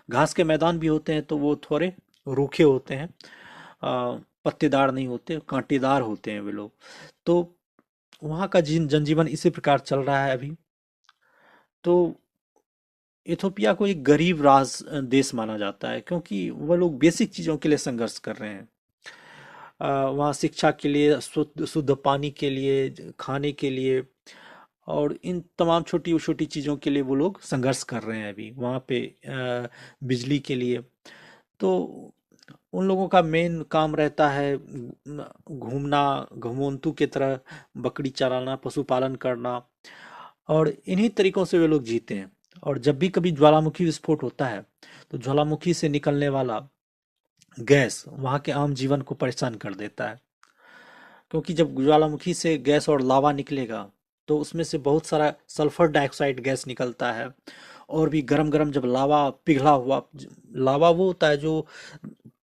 घास के मैदान भी होते हैं तो वो थोड़े रूखे होते हैं, पत्तेदार नहीं होते, कांटेदार होते हैं वे लोग। तो वहाँ का जनजीवन इसी प्रकार चल रहा है अभी। तो इथोपिया को एक गरीब देश माना जाता है, क्योंकि वह लोग बेसिक चीज़ों के लिए संघर्ष कर रहे हैं। वहाँ शिक्षा के लिए, शुद्ध शुद्ध पानी के लिए, खाने के लिए, और इन तमाम छोटी छोटी चीज़ों के लिए वो लोग संघर्ष कर रहे हैं अभी वहाँ पे। बिजली के लिए तो उन लोगों का मेन काम रहता है घूमना, घुमंतू की तरह बकरी चराना, पशुपालन करना, और इन्हीं तरीकों से वे लोग जीते हैं। और जब भी कभी ज्वालामुखी विस्फोट होता है तो ज्वालामुखी से निकलने वाला गैस वहाँ के आम जीवन को परेशान कर देता है। क्योंकि जब ज्वालामुखी से गैस और लावा निकलेगा तो उसमें से बहुत सारा सल्फर डाइऑक्साइड गैस निकलता है। और भी गरम गरम जब लावा पिघला हुआ, लावा वो होता है जो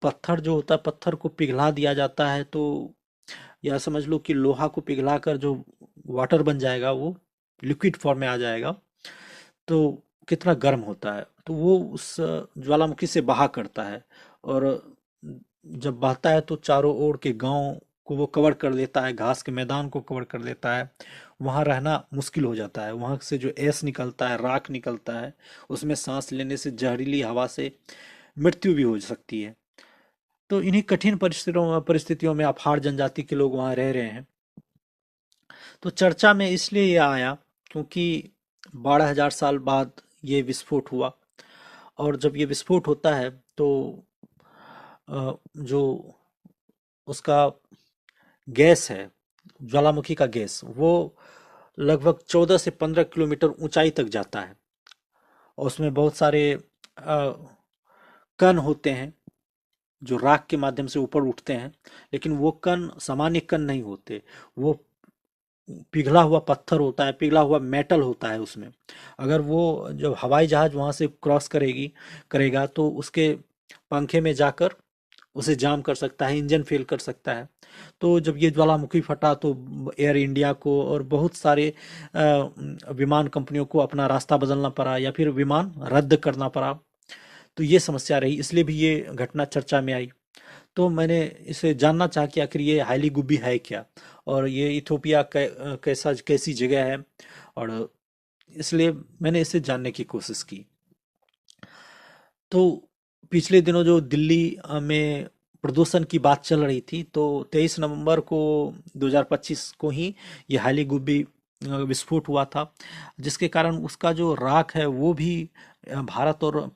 पत्थर जो होता है, पत्थर को पिघला दिया जाता है तो या समझ लो कि लोहा को पिघला कर जो वाटर बन जाएगा, वो लिक्विड फॉर्म में आ जाएगा, तो कितना गर्म होता है। तो वो उस ज्वालामुखी से बहा करता है, और जब बहता है तो चारों ओर के गांव को वो कवर कर देता है, घास के मैदान को कवर कर देता है। वहाँ रहना मुश्किल हो जाता है। वहाँ से जो ऐस निकलता है, राख निकलता है, उसमें सांस लेने से जहरीली हवा से मृत्यु भी हो सकती है। तो इन्हीं कठिन परिस्थितियों में अपार जनजाति के लोग वहाँ रह रहे हैं। तो चर्चा में इसलिए ये आया क्योंकि 12,000 साल बाद ये विस्फोट हुआ। और जब ये विस्फोट होता है तो जो उसका गैस है, ज्वालामुखी का गैस, वो लगभग 14 से 15 किलोमीटर ऊंचाई तक जाता है। और उसमें बहुत सारे कण होते हैं जो राख के माध्यम से ऊपर उठते हैं। लेकिन वो कण सामान्य कण नहीं होते, वो पिघला हुआ पत्थर होता है, पिघला हुआ मेटल होता है उसमें। अगर वो जब हवाई जहाज वहां से क्रॉस करेगा तो उसके पंखे में जाकर उसे जाम कर सकता है, इंजन फेल कर सकता है। तो जब ये ज्वालामुखी फटा तो एयर इंडिया को और बहुत सारे विमान कंपनियों को अपना रास्ता बदलना पड़ा या फिर विमान रद्द करना पड़ा। तो ये समस्या रही, इसलिए भी ये घटना चर्चा में आई। तो मैंने इसे जानना चाहा कि आखिर ये हाईली गुब्बी है क्या, और ये इथोपिया कैसी जगह है, और इसलिए मैंने इसे जानने की कोशिश की। तो पिछले दिनों जो दिल्ली में प्रदूषण की बात चल रही थी, तो 23 नवंबर को 2025 को ही ये हाईली गुब्बी विस्फोट हुआ था, जिसके कारण उसका जो राख है वो भी भारत और